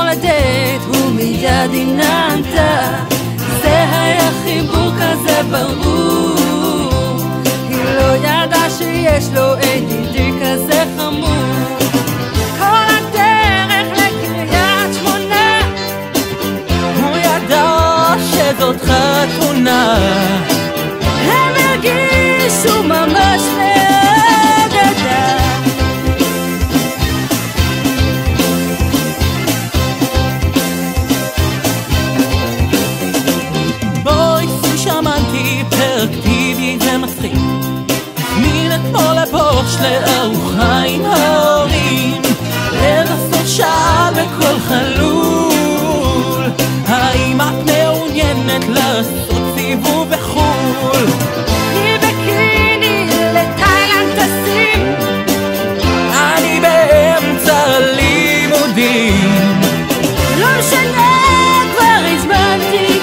לדייט ומיד היא נענתה. זה היה חיבור כזה ברור, היא לא ידעה שיש לו ADD כזה חמור. כל הדרך לקריית שמונה הוא ידע שזאת חתונה, הם הרגישו ממש לאגדה. שמנתי פרקטיבי ומצחיק, הזמין אתמול לבוש לארוחה עם ההורים. לבסוף שאל בקול חלול, האם את מעוניינת לעשות סיבוב בחול? היא בקיני לתאילנד טסים, אני באמצע לימודים. לא משנה כבר הזמנתי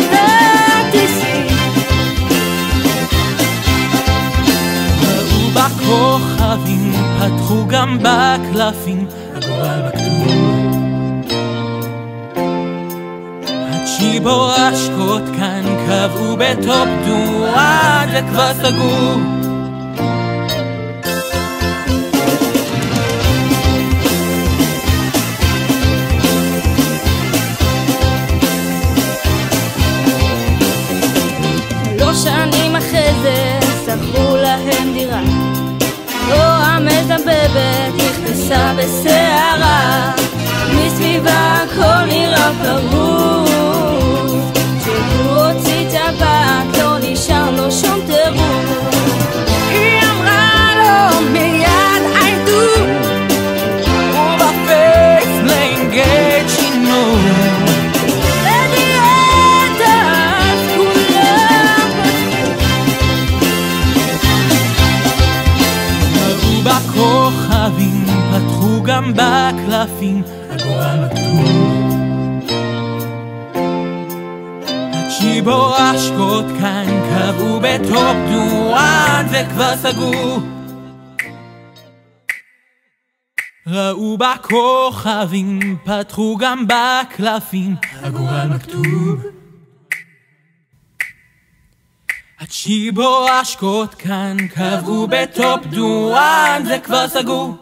בכוכבים, פתחו גם בקלפים, הגורל בכתוב. הצ'יבו השקות כאן קבעו בטופ דואד, זה כבר סגור. שלוש שנים אחרי זה שכרו להם דירה, המזבבת נכנסה בסערה, מסביבה הכל נראה פרוץ. כשהוא הוציא את הבת לא נשאר לו שום תירוץ. היא אמרה לו מיד I do, ובפייס לאנגייג' שינו. בכוכבים, פתחו גם בקלפים, הגורל מכתוב. הצ'יבו השקות כאן קבעו בטופ דואן, זה כבר סגור. ראו בכוכבים, פתחו גם בקלפים, הגורל מכתוב. הצ'יבו השקות כאן קבעו בטופ דואן, זה כבר סגור.